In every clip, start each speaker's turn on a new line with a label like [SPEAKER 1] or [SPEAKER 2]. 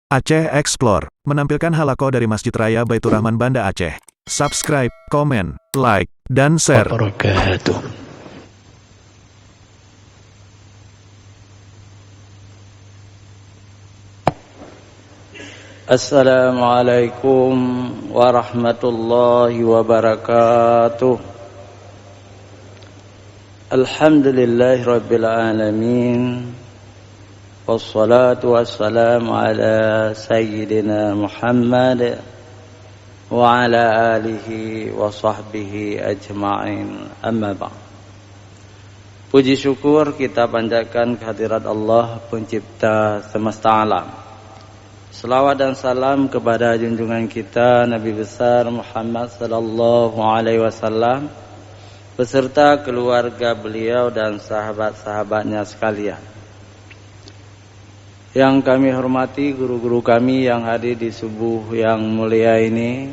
[SPEAKER 1] Aceh Explore menampilkan halaqah dari Masjid Raya Baitur Rahman Banda Aceh. Subscribe, komen, like, dan share.
[SPEAKER 2] Wabarakatuh. Assalamualaikum warahmatullahi wabarakatuh. Alhamdulillahi rabbil alamin. Wassalatu wassalamu ala sayyidina Muhammad wa ala alihi wa sahbihi ajma'in, amma ba'd. Puji syukur kita panjatkan kehadirat Allah pencipta semesta alam. Selawat dan salam kepada junjungan kita Nabi besar Muhammad sallallahu alaihi wasallam beserta keluarga beliau dan sahabat-sahabatnya sekalian. Yang kami hormati guru-guru kami yang hadir di subuh yang mulia ini,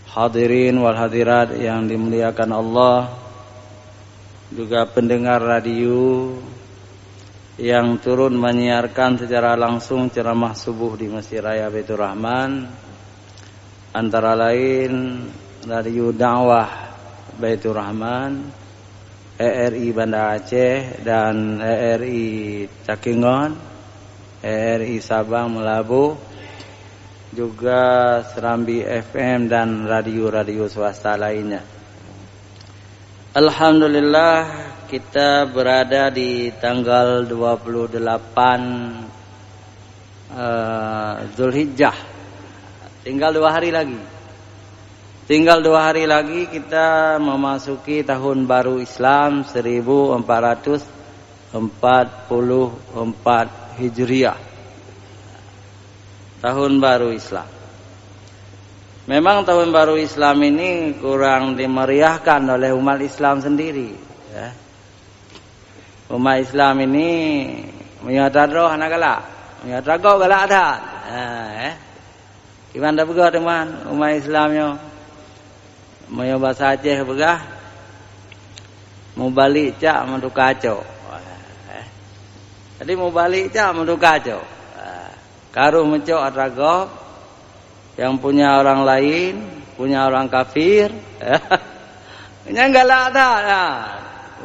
[SPEAKER 2] hadirin wal hadirat yang dimuliakan Allah, juga pendengar radio yang turun menyiarkan secara langsung ceramah subuh di Masjid Raya Baitur Rahman, antara lain radio dakwah Baitur Rahman, ERI Banda Aceh dan ERI Cakingon, ERI Sabang Melabu, juga Serambi FM dan radio-radio swasta lainnya. Alhamdulillah kita berada di tanggal 28 Zulhijjah. Tinggal 2 hari lagi kita memasuki tahun baru Islam 1444 Hijriah. Tahun baru Islam. Memang tahun baru Islam ini kurang dimeriahkan oleh umat Islam sendiri, ya. Umat Islam ini menyataroh anak galak, menyataroh galak ada. Gimana begah teman umat Islamnya? Mau bahasa Aceh begah, mau balik cak mau kacau. Jadi mau balik cak mau kacau. Karuh mencok atragob yang punya orang lain, punya orang kafir. Ini enggak ada.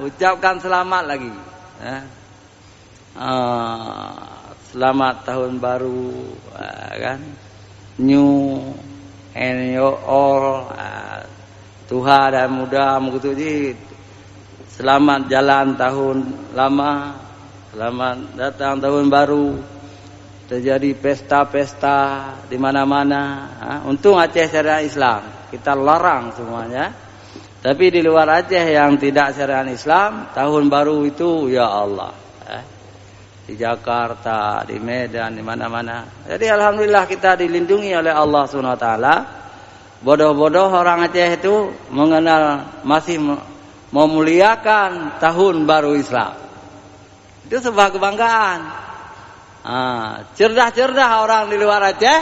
[SPEAKER 2] Ucapkan selamat lagi. Selamat tahun baru, kan? New and all. Tuhan dan muda begitu ji. Selamat jalan tahun lama, selamat datang tahun baru. Terjadi pesta-pesta di mana-mana. Untung Aceh syariat Islam, kita larang semuanya. Tapi di luar Aceh yang tidak syariat Islam, tahun baru itu ya Allah. Di Jakarta, di Medan, di mana-mana. Jadi alhamdulillah kita dilindungi oleh Allah Subhanahu wa taala. Bodoh-bodoh orang Aceh itu mengenal, masih memuliakan tahun baru Islam. Itu sebuah kebanggaan. Cerdah-cerdah orang di luar Aceh.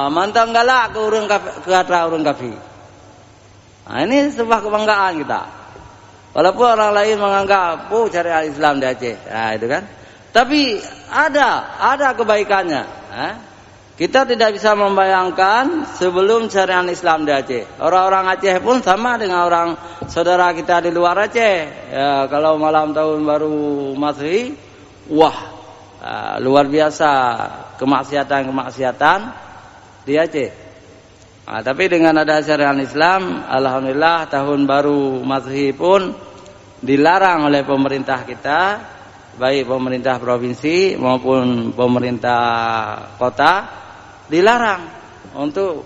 [SPEAKER 2] Mantang galak ke kata orang kafir. Ini sebuah kebanggaan kita. Walaupun orang lain menganggap syariat Islam di Aceh, itu kan. Tapi ada kebaikannya. Kita tidak bisa membayangkan sebelum syariat Islam di Aceh. Orang-orang Aceh pun sama dengan orang saudara kita di luar Aceh. Ya, kalau malam tahun baru Masehi, luar biasa kemaksiatan di Aceh. Tapi dengan ada syariat Islam, alhamdulillah tahun baru Masehi pun dilarang oleh pemerintah kita, baik pemerintah provinsi maupun pemerintah kota. Dilarang untuk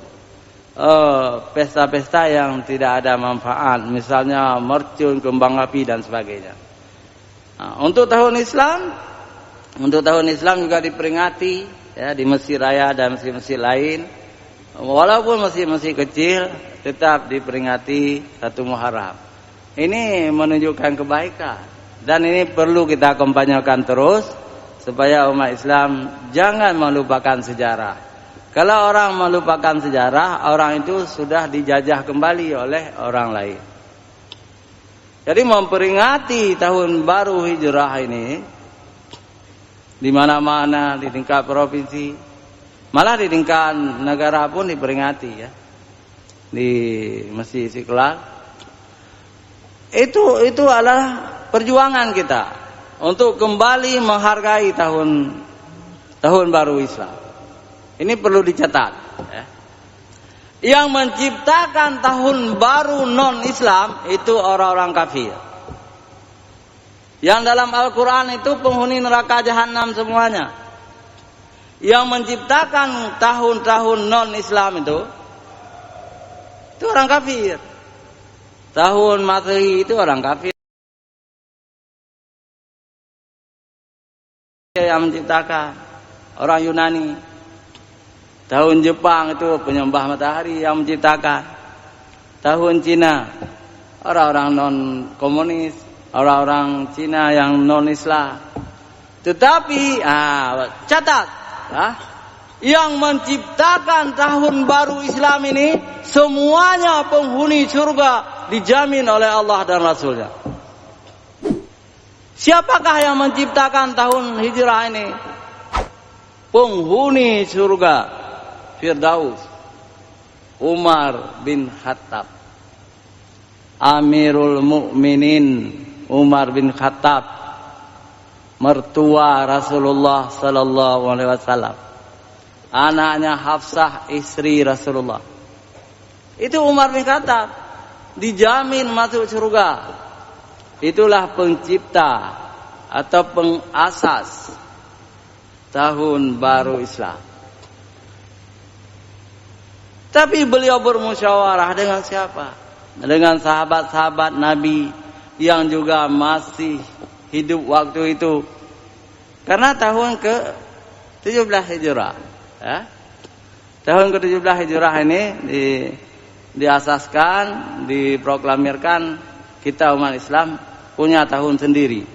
[SPEAKER 2] pesta-pesta yang tidak ada manfaat, misalnya mercun, kembang api dan sebagainya. Untuk tahun Islam juga diperingati, ya, di Masjid Raya dan masjid-masjid lain. Walaupun masjid-masjid kecil tetap diperingati 1 Muharram. Ini menunjukkan kebaikan dan ini perlu kita kampanyekan terus supaya umat Islam jangan melupakan sejarah. Kalau orang melupakan sejarah, orang itu sudah dijajah kembali oleh orang lain. Jadi memperingati tahun baru Hijrah ini di mana-mana, di tingkat provinsi, malah di tingkat negara pun diperingati ya. Di Masjid Istiqlal. Itu adalah perjuangan kita untuk kembali menghargai tahun baru Islam. Ini perlu dicatat ya. Yang menciptakan tahun baru non-Islam itu orang-orang kafir. Yang dalam Al-Quran itu penghuni neraka jahanam semuanya. Yang menciptakan tahun-tahun non-Islam itu orang kafir. Tahun Masehi itu orang kafir yang menciptakan, orang Yunani. Tahun Jepang itu penyembah matahari yang menciptakan. Tahun Cina orang-orang non komunis, orang-orang Cina yang non Islam. Tetapi catat yang menciptakan tahun baru Islam ini semuanya penghuni surga, dijamin oleh Allah dan Rasulnya. Siapakah yang menciptakan tahun hijrah ini? Penghuni surga Firdaus, Umar bin Khattab, Amirul Mukminin Umar bin Khattab, mertua Rasulullah sallallahu alaihi wasallam, anaknya Hafsah istri Rasulullah. Itu Umar bin Khattab dijamin masuk surga. Itulah pencipta atau pengasas tahun baru Islam. Tapi beliau bermusyawarah dengan siapa? Dengan sahabat-sahabat Nabi yang juga masih hidup waktu itu. Karena tahun ke-17 Hijrah ya. Tahun ke-17 Hijrah ini diasaskan, diproklamirkan kita umat Islam punya tahun sendiri,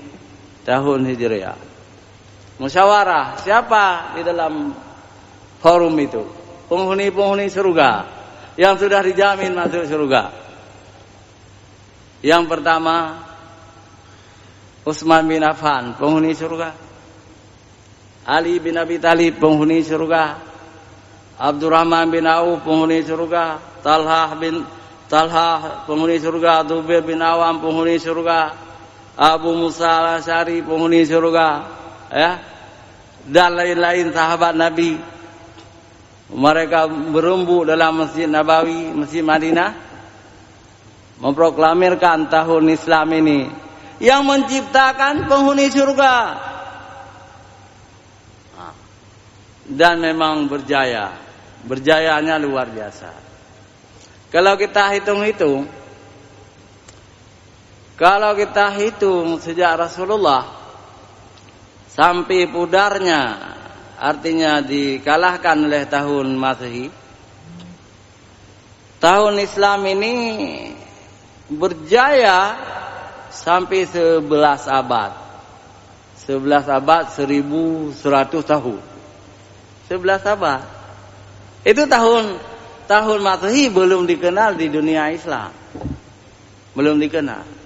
[SPEAKER 2] tahun Hijriah. Musyawarah siapa di dalam forum itu? Penghuni-penghuni surga yang sudah dijamin masuk surga. Yang pertama Utsman bin Affan, penghuni surga. Ali bin Abi Thalib, penghuni surga. Abdurrahman bin Auf, penghuni surga. Talhah, penghuni surga. Zubair bin Awam, penghuni surga. Abu Musa al-Asy'ari, penghuni surga. Ya. Dan lain-lain sahabat Nabi. Mereka berembuk dalam Masjid Nabawi, Masjid Madinah, memproklamirkan tahun Islam ini yang menciptakan penghuni surga. Dan memang berjaya. Berjayanya luar biasa. Kalau kita hitung-hitung, sejak Rasulullah sampai pudarnya, artinya dikalahkan oleh tahun Masehi, tahun Islam ini berjaya sampai 11 abad. 11 abad 1100 tahun. 11 abad. Itu tahun Masehi belum dikenal di dunia Islam. Belum dikenal.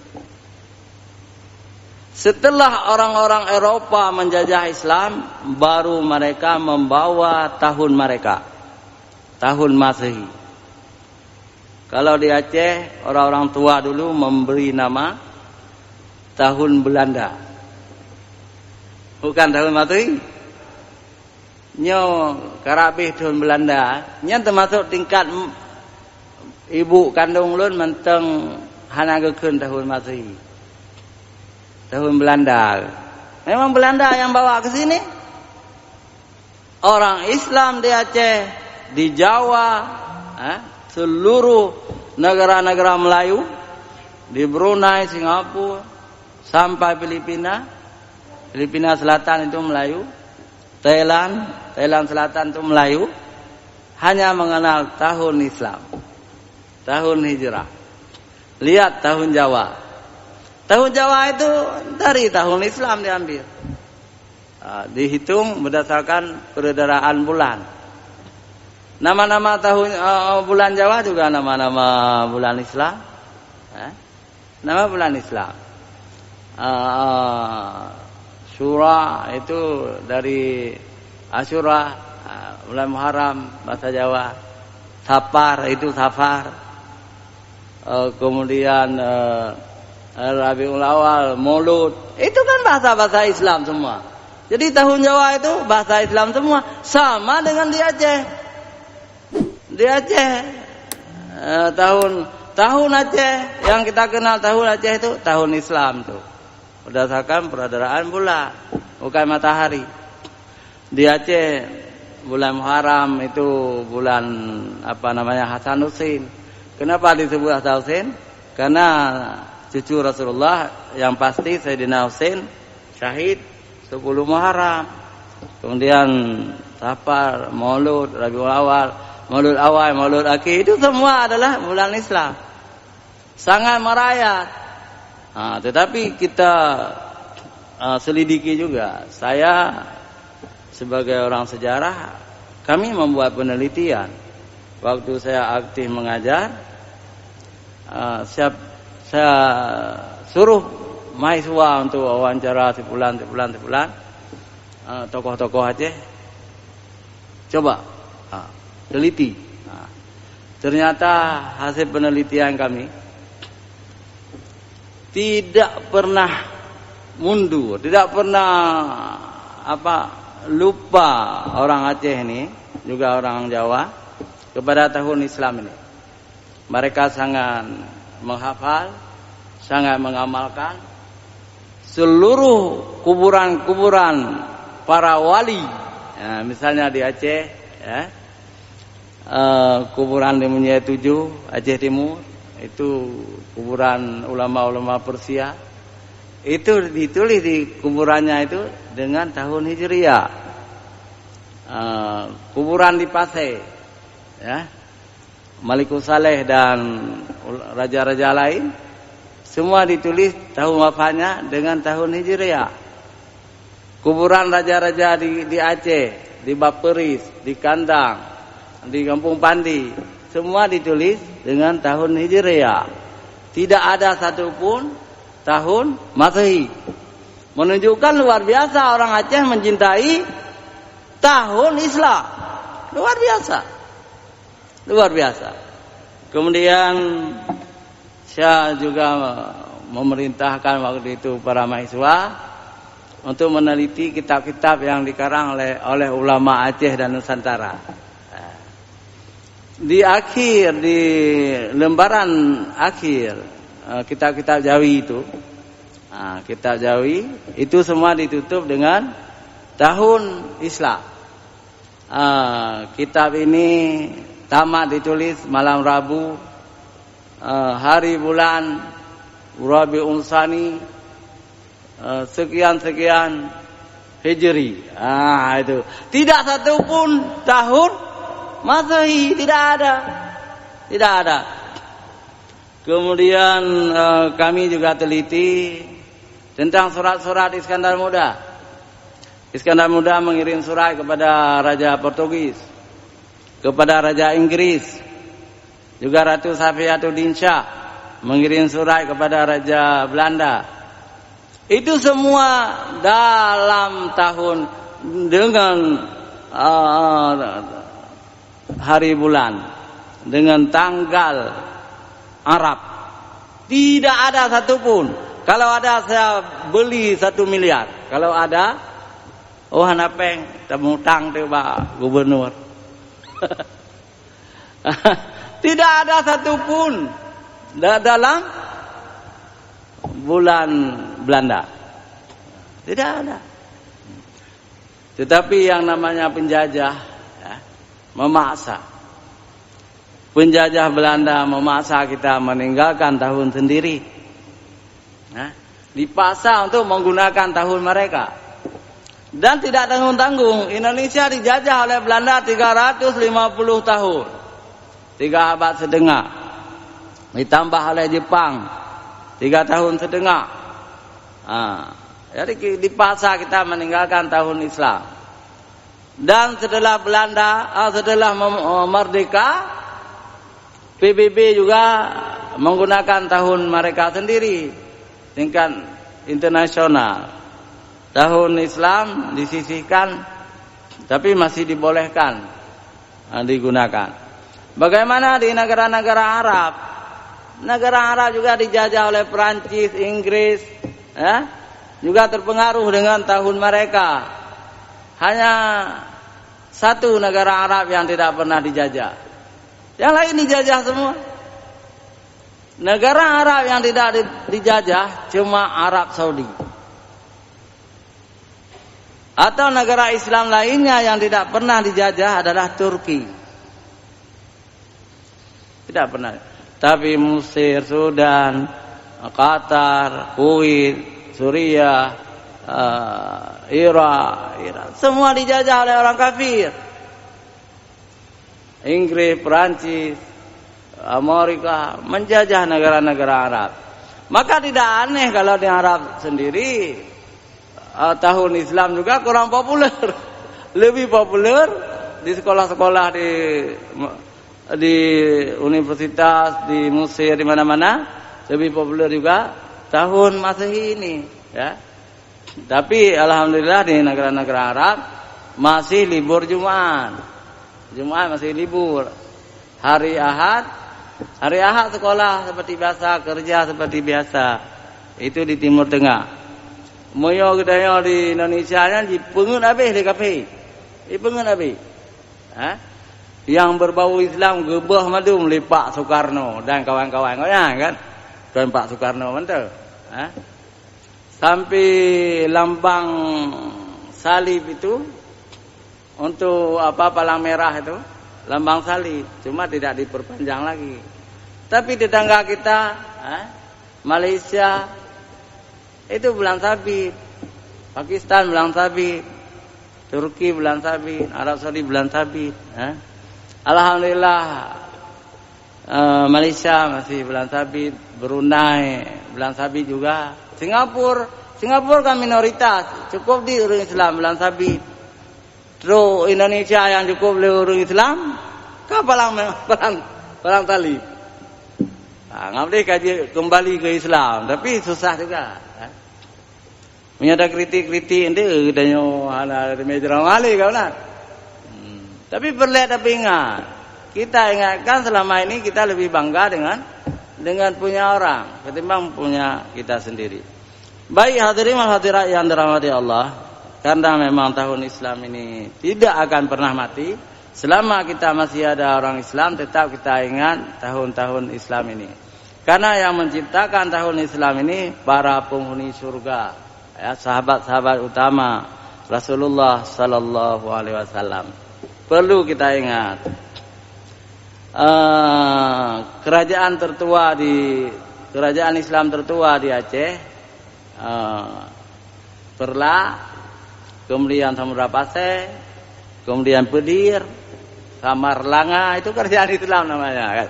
[SPEAKER 2] Setelah orang-orang Eropa menjajah Islam, baru mereka membawa tahun mereka, tahun Masehi. Kalau di Aceh, orang-orang tua dulu memberi nama tahun Belanda. Bukan tahun Masehi. Nyo karabih tahun Belanda. Nyo termasuk tingkat ibu kandung lun menteng hanagekeun tahun Masehi. Tahun Belanda. Memang Belanda yang bawa ke sini. Orang Islam di Aceh, di Jawa, seluruh negara-negara Melayu, di Brunei, Singapura, sampai Filipina. Filipina Selatan itu Melayu. Thailand Selatan itu Melayu. Hanya mengenal tahun Islam, tahun Hijrah. Lihat tahun Jawa. Tahun Jawa itu dari tahun Islam diambil. Dihitung berdasarkan peredaran bulan. Nama-nama tahun bulan Jawa juga nama-nama bulan Islam. Nama bulan Islam. Syura itu dari Asyura, bulan Muharram bahasa Jawa. Safar itu Safar. Kemudian Rabiul Awal, Maulud, itu kan bahasa-bahasa Islam semua. Jadi tahun Jawa itu bahasa Islam semua, sama dengan di Aceh. Di Aceh tahun Aceh yang kita kenal, tahun Aceh itu tahun Islam tuh. Berdasarkan peredaran bulan, bukan matahari. Di Aceh bulan Muharram itu bulan Hasanuddin. Kenapa disebut Hasanuddin? Karena cucu Rasulullah yang pasti Sayyidina Husain syahid 10 Muharram. Kemudian Safar, Maulud, Rabiul Awal, Maulud Awal, Maulud Akhir, itu semua adalah bulan Islam. Sangat merayat. Tetapi kita selidiki juga. Saya sebagai orang sejarah, kami membuat penelitian. Waktu saya aktif mengajar, saya suruh mahasiswa untuk wawancara sebulan tokoh-tokoh Aceh. Coba teliti. Ternyata hasil penelitian kami tidak pernah mundur, tidak pernah lupa orang Aceh ini, juga orang Jawa, kepada tahun Islam ini. Mereka sangat menghafal, sangat mengamalkan seluruh kuburan-kuburan para wali. Misalnya di Aceh, kuburan di Munyai 7, Aceh Timur, itu kuburan ulama-ulama Persia. Itu ditulis di kuburannya itu dengan tahun Hijriah. Kuburan di Pasai, Malikus Saleh dan raja-raja lain, semua ditulis tahun wafatnya dengan tahun Hijriah. Kuburan raja-raja di Aceh, di Baperis, di Kandang, di Kampung Pandi, semua ditulis dengan tahun Hijriah. Tidak ada satupun tahun Masehi. Menunjukkan luar biasa orang Aceh mencintai tahun Islam. Luar biasa. Luar biasa. Kemudian saya juga memerintahkan waktu itu para mahasiswa untuk meneliti kitab-kitab yang dikarang oleh ulama Aceh dan Nusantara. Di lembaran akhir kitab-kitab Jawi itu, kitab Jawi itu semua ditutup dengan tahun Islam. Kitab ini tamat ditulis malam Rabu, hari bulan Rabiul Tsani, sekian Hijri. Itu tidak satupun tahun Masehi, tidak ada. Kemudian kami juga teliti tentang surat-surat Iskandar Muda. Iskandar Muda mengirim surat kepada Raja Portugis, kepada Raja Inggris, juga Ratu Safiatuddin Shah mengirim surat kepada Raja Belanda. Itu semua dalam tahun dengan hari bulan, dengan tanggal Arab. Tidak ada satupun. Kalau ada saya beli 1 miliar. Kalau ada, hanapeng temutang tu Pak Gubernur. Tidak ada satupun dalam bulan Belanda. Tidak ada. Tetapi yang namanya penjajah memaksa. Penjajah Belanda memaksa kita meninggalkan tahun sendiri. Dipaksa untuk menggunakan tahun mereka. Dan tidak tanggung-tanggung. Indonesia dijajah oleh Belanda 350 tahun. 3 abad setengah. Ditambah oleh Jepang 3 tahun setengah. Jadi dipaksa kita meninggalkan tahun Islam. Dan setelah merdeka, PBB juga menggunakan tahun mereka sendiri, tingkat internasional. tahun Islam disisihkan, tapi masih dibolehkan digunakan. Bagaimana di negara-negara Arab? Negara Arab juga dijajah oleh Perancis, Inggris, ya, juga terpengaruh dengan tahun mereka. Hanya satu negara Arab yang tidak pernah dijajah, yang lain dijajah semua. Negara Arab yang tidak dijajah cuma Arab Saudi. Atau negara Islam lainnya yang tidak pernah dijajah adalah Turki. Tidak pernah. Tapi Mesir, Sudan, Qatar, Kuwait, Suriah, Irak, semua dijajah oleh orang kafir. Inggris, Perancis, Amerika menjajah negara-negara Arab. Maka tidak aneh kalau di Arab sendiri tahun Islam juga kurang populer. Lebih populer di sekolah-sekolah di universitas, di Mesir, di mana-mana lebih populer juga tahun Masehi ini, ya. Tapi alhamdulillah di negara-negara Arab masih libur Jumat. Jumat masih libur. Hari Ahad sekolah seperti biasa, kerja seperti biasa. Itu di Timur Tengah. Moyo gedanya di Indonesia nya dipengen habis di kafe. Dipengen habis. Yang berbau Islam gebah madu meli Pak Soekarno dan kawan-kawan kan. Dan Pak Soekarno mantap. Sampai lambang salib itu untuk palang merah itu, lambang salib, cuma tidak diperpanjang lagi. Tapi tetangga kita, Malaysia itu bulan sabit, Pakistan bulan sabit, Turki bulan sabit, Arab Saudi bulan sabit. Alhamdulillah Malaysia masih bulan sabit, Brunei bulan sabit juga, Singapura kan minoritas, cukup di orang Islam bulan sabit. Terus Indonesia yang cukup oleh orang Islam, perang tali. Ngabdi kaji kembali ke Islam, tapi susah juga. Menyada kritik-kritik itu danyo ana meja ngali kau nak. Tapi berlihat tapi ingat, kita ingatkan selama ini kita lebih bangga dengan punya orang ketimbang punya kita sendiri. Baik hadirin wal hadirat yang dirahmati Allah, karena memang tahun Islam ini tidak akan pernah mati selama kita masih ada orang Islam, tetap kita ingat tahun-tahun Islam ini. Karena yang menciptakan tahun Islam ini para penghuni surga, ya, sahabat-sahabat utama Rasulullah sallallahu alaihi wasallam. Perlu kita ingat kerajaan Islam tertua di Aceh, Perla, kemudian Samudra Pasai, kemudian Pedir, Samarlanga, itu kerajaan Islam namanya kan.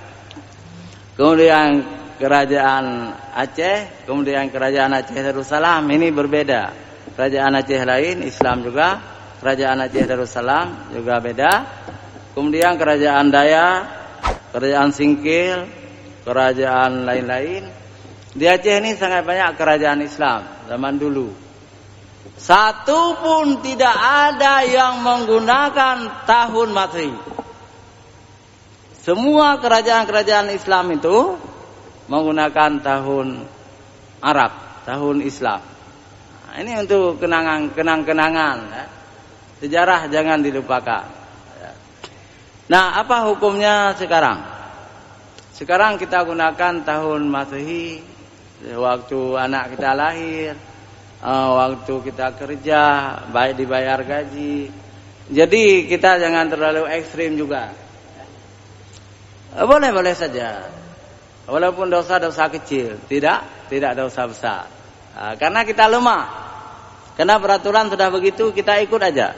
[SPEAKER 2] Kemudian kerajaan Aceh, kemudian kerajaan Aceh Darussalam, ini berbeda. Kerajaan Aceh lain, Islam juga. Kerajaan Aceh Darussalam juga beda. Kemudian kerajaan Daya, kerajaan Singkil, kerajaan lain-lain. Di Aceh ini sangat banyak kerajaan Islam zaman dulu. Satu pun tidak ada yang menggunakan tahun Masehi. Semua kerajaan-kerajaan Islam itu menggunakan tahun Arab, tahun Islam. Nah, ini untuk kenang-kenangan. Ya. Sejarah jangan dilupakan. Ya. Nah, apa hukumnya sekarang? Sekarang kita gunakan tahun Masehi, waktu anak kita lahir, waktu kita kerja, baik dibayar gaji. Jadi kita jangan terlalu ekstrim juga. Boleh-boleh saja. Walaupun dosa-dosa kecil, tidak dosa besar. Karena kita lemah. Karena peraturan sudah begitu, kita ikut aja.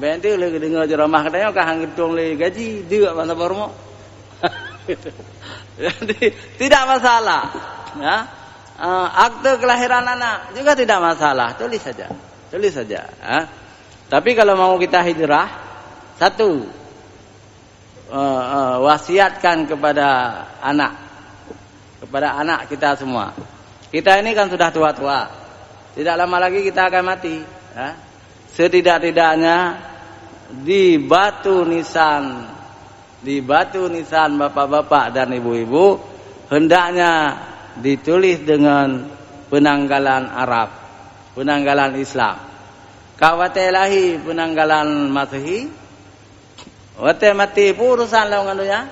[SPEAKER 2] Benti lagi dengar ceramah katanya kahang hitung le gaji dia masa baru. Jadi tidak masalah. Ya. Akte kelahiran anak juga tidak masalah, tulis saja. Ya. Tapi kalau mau kita hijrah, satu, wasiatkan kepada anak kita semua. Kita ini kan sudah tua-tua, Tidak lama lagi kita akan mati. Ya. Setidak-tidaknya di batu nisan bapak-bapak dan ibu-ibu hendaknya ditulis dengan penanggalan Arab, penanggalan Islam. Kawate lahi penanggalan Masehi, wate mati pun urusan lawan anunya,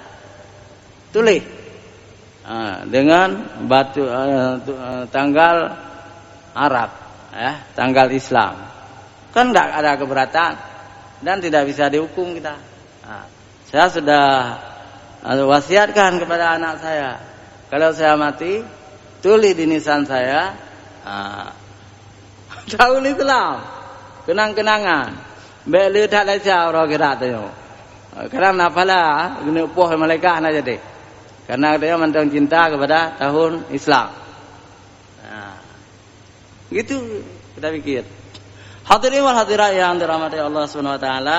[SPEAKER 2] tulis dengan batu tanggal Arab, ya, tanggal Islam. Kan tidak ada keberatan dan tidak bisa dihukum kita. Saya sudah wasiatkan kepada anak saya, kalau saya mati, tulis di nisan saya tahun Islam, kenang-kenangan. Beli tak ada orang kira tu. Karena apalah guna poh malaikat nak jadi. Karena dia mentang cinta kepada tahun Islam. Gitu kita pikir. Hadirin wal hadirat yang dirahmati Allah Subhanahu wa taala,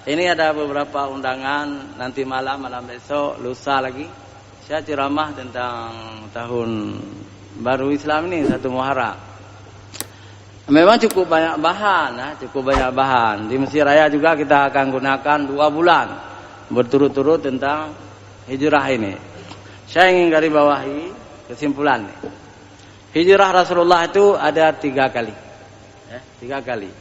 [SPEAKER 2] ini ada beberapa undangan nanti malam besok, lusa lagi. Saya ceramah tentang tahun baru Islam ini, 1 Muharram. Memang cukup banyak bahan, Di Mesir Raya juga kita akan gunakan 2 bulan berturut-turut tentang hijrah ini. Saya ingin garis bawahi kesimpulan. Hijrah Rasulullah itu ada 3 kali. 3 kali.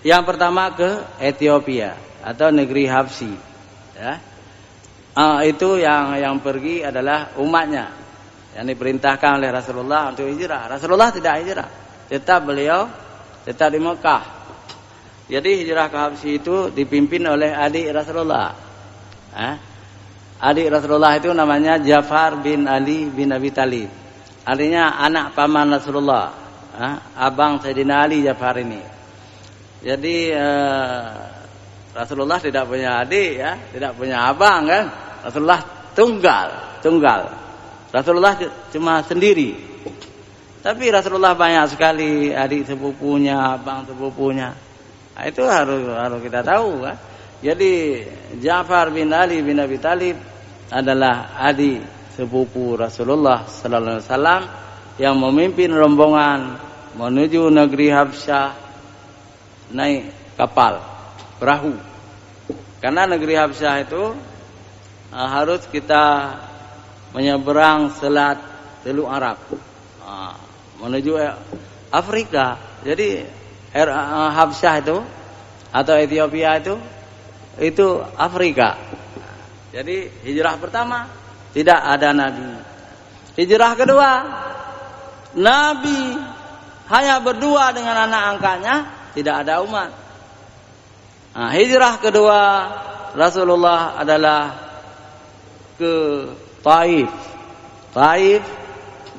[SPEAKER 2] Yang pertama ke Ethiopia atau negeri Habsyi. Ya. Itu yang pergi adalah umatnya yang diperintahkan oleh Rasulullah untuk hijrah. Rasulullah tidak hijrah, beliau tetap di Mekah. Jadi hijrah ke Habsyi itu dipimpin oleh adik Rasulullah. Adik Rasulullah itu namanya Ja'far bin Ali bin Abi Thalib. Artinya anak paman Rasulullah, abang Sayyidina Ali Ja'far ini. Jadi Rasulullah tidak punya adik, ya, tidak punya abang kan? Rasulullah tunggal. Rasulullah cuma sendiri. Tapi Rasulullah banyak sekali adik sepupunya, abang sepupunya. Itu harus kita tahu kan. Jadi Ja'far bin Ali bin Abi Thalib adalah adik sepupu Rasulullah sallallahu alaihi wasallam yang memimpin rombongan menuju negeri Habsyah naik kapal perahu. Karena negeri Habsyah itu harus kita menyeberang Selat Teluk Arab menuju Afrika. Jadi Habsyah itu atau Ethiopia itu Afrika. Jadi hijrah pertama tidak ada nabi. Hijrah kedua, nabi hanya berdua dengan anak angkatnya, tidak ada umat. Hijrah kedua Rasulullah adalah ke Taif. Taif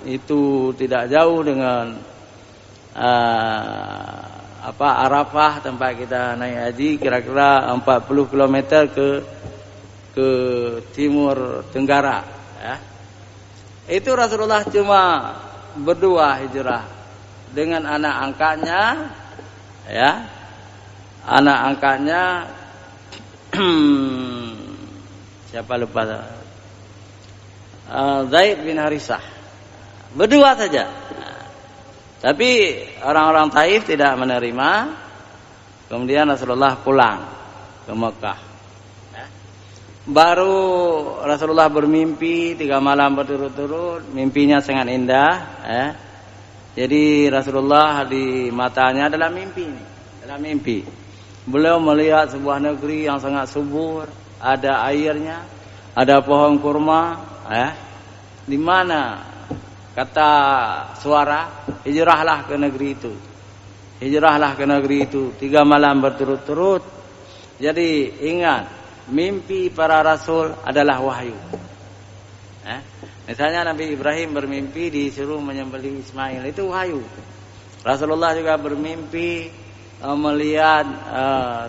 [SPEAKER 2] itu tidak jauh dengan Arafah tempat kita naik haji, kira-kira 40 km ke timur tenggara, ya. Itu Rasulullah cuma berdua hijrah dengan anak angkatnya, ya. Anak angkatnya siapa lupa, Zaid bin Harisah. Berdua saja. Tapi orang-orang Taif tidak menerima. Kemudian Rasulullah pulang ke Mekah. Baru Rasulullah bermimpi 3 malam berturut-turut. Mimpinya sangat indah. Jadi Rasulullah di matanya dalam mimpi. Beliau melihat sebuah negeri yang sangat subur. Ada airnya. Ada pohon kurma. Di mana kata suara, hijrahlah ke negeri itu. Hijrahlah ke negeri itu 3 malam berturut-turut. Jadi ingat, mimpi para rasul adalah wahyu. Misalnya Nabi Ibrahim bermimpi disuruh menyembelih Ismail, itu wahyu. Rasulullah juga bermimpi melihat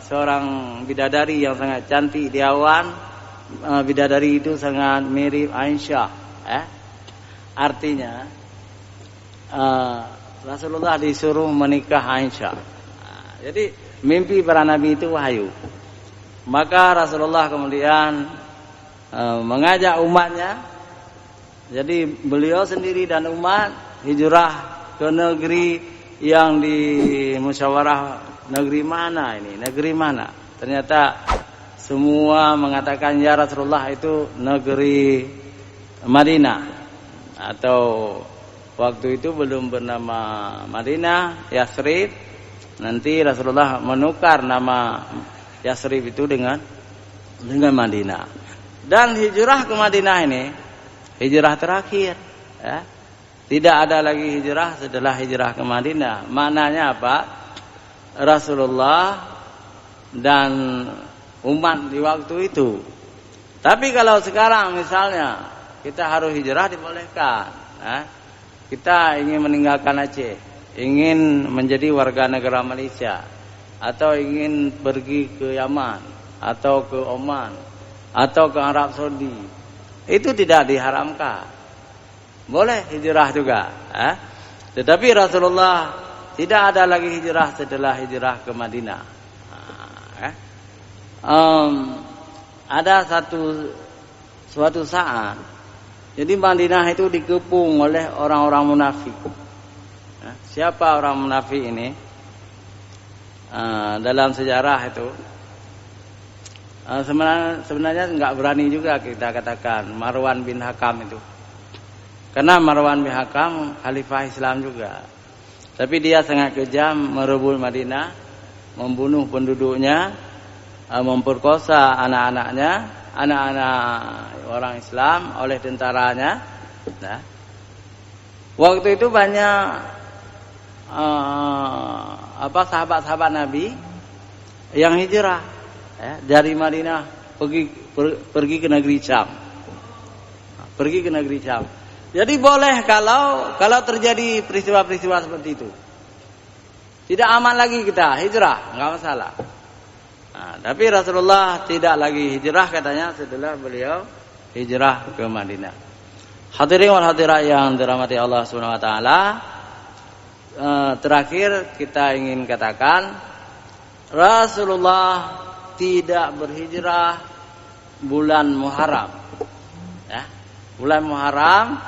[SPEAKER 2] seorang bidadari yang sangat cantik di awan. Bidadari itu sangat mirip Aisyah. Artinya Rasulullah disuruh menikah Aisyah. Jadi mimpi para nabi itu wahyu. Maka Rasulullah kemudian mengajak umatnya. Jadi beliau sendiri dan umat hijrah ke negeri yang di musyawarah negeri mana ini, negeri mana? Ternyata semua mengatakan ya Rasulullah itu negeri Madinah, atau waktu itu belum bernama Madinah, Yasrib. Nanti Rasulullah menukar nama Yasrib itu dengan Madinah. Dan hijrah ke Madinah ini hijrah terakhir, ya. Tidak ada lagi hijrah setelah hijrah ke Madinah. Maknanya apa? Rasulullah dan umat di waktu itu. Tapi kalau sekarang misalnya kita harus hijrah, dibolehkan, ya. Kita ingin meninggalkan Aceh, ingin menjadi warga negara Malaysia, atau ingin pergi ke Yaman, atau ke Oman, atau ke Arab Saudi, itu tidak diharamkan, boleh hijrah juga, Tetapi Rasulullah tidak ada lagi hijrah setelah hijrah ke Madinah. Ada suatu saat, jadi Madinah itu dikepung oleh orang-orang munafik. Siapa orang munafik ini? Dalam sejarah itu sebenarnya nggak berani juga kita katakan Marwan bin Hakam itu, karena Marwan bin Hakam khalifah Islam juga, tapi dia sangat kejam, merebut Madinah, membunuh penduduknya, memperkosa anak-anaknya, anak-anak orang Islam oleh tentaranya. Nah, waktu itu banyak sahabat-sahabat Nabi yang hijrah, dari Madinah pergi ke negeri Syam. Pergi ke negeri Syam. Jadi boleh kalau terjadi peristiwa-peristiwa seperti itu. Tidak aman lagi kita hijrah, enggak masalah. Nah, tapi Rasulullah tidak lagi hijrah katanya setelah beliau hijrah ke Madinah. Hadirin wal hadirat yang dirahmati Allah Subhanahu wa taala, terakhir kita ingin katakan Rasulullah tidak berhijrah bulan Muharram, ya. Bulan Muharram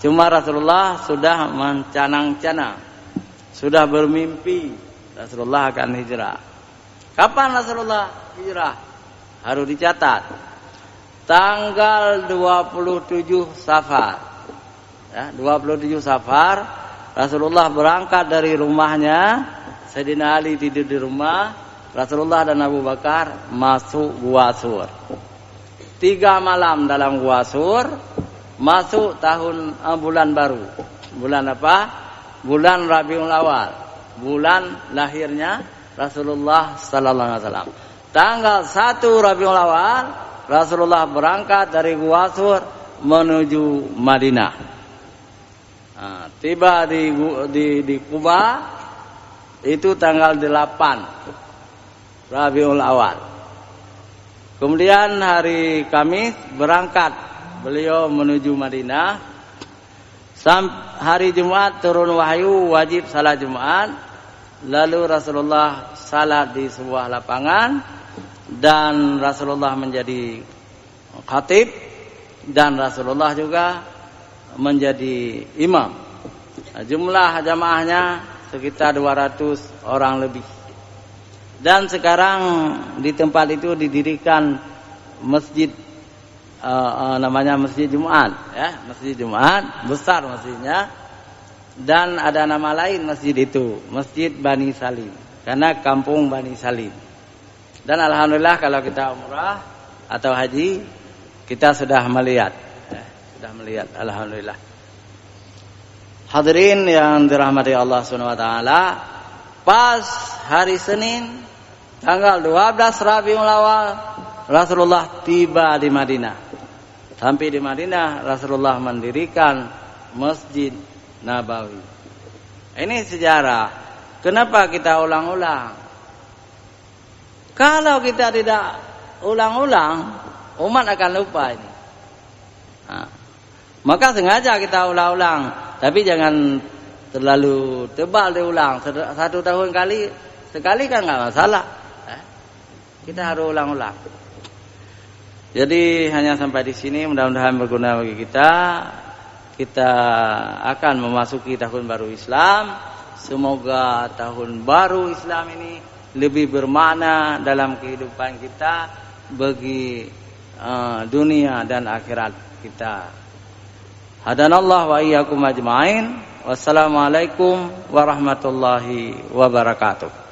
[SPEAKER 2] cuma Rasulullah sudah mencanang-canang, sudah bermimpi Rasulullah akan hijrah. Kapan Rasulullah hijrah? Harus dicatat. Tanggal 27 Safar. Ya, 27 Safar Rasulullah berangkat dari rumahnya. Sayyidina Ali tidur di rumah, Rasulullah dan Abu Bakar masuk Gua Sur. 3 malam dalam Gua Sur, masuk bulan baru. Bulan apa? Bulan Rabiul Awal. Bulan lahirnya Rasulullah sallallahu alaihi wasallam. Tanggal 1 Rabiul Awal Rasulullah berangkat dari Gua Sur menuju Madinah. Tiba di Kuba itu tanggal 8 Rabiul Awal. Kemudian hari Kamis berangkat beliau menuju Madinah. Hari Jumat turun wahyu wajib salat Jumat. Lalu Rasulullah salat di sebuah lapangan dan Rasulullah menjadi khatib dan Rasulullah juga menjadi imam. Jumlah jamaahnya sekitar 200 orang lebih. Dan sekarang di tempat itu didirikan masjid, namanya Masjid Jumat, ya, Masjid Jumat, besar masjidnya. Dan ada nama lain masjid itu, Masjid Bani Salim, karena kampung Bani Salim. Dan alhamdulillah kalau kita umrah atau haji kita sudah melihat, alhamdulillah. Hadirin yang dirahmati Allah Subhanahu wa taala, pas hari Senin tanggal 12 Rabiul Awal Rasulullah tiba di Madinah. Sampai di Madinah Rasulullah mendirikan Masjid Nabawi. Ini sejarah. Kenapa kita ulang-ulang? Kalau kita tidak ulang-ulang, umat akan lupa ini. Maka sengaja kita ulang-ulang, tapi jangan terlalu tebal diulang. 1 tahun sekali kan nggak masalah. Kita harus ulang-ulang. Jadi hanya sampai di sini, mudah-mudahan berguna bagi kita. Kita akan memasuki tahun baru Islam. semoga tahun baru Islam ini lebih bermakna dalam kehidupan kita bagi dunia dan akhirat kita. Hadanallah wa iyyakum ajmain. Wassalamualaikum warahmatullahi wabarakatuh.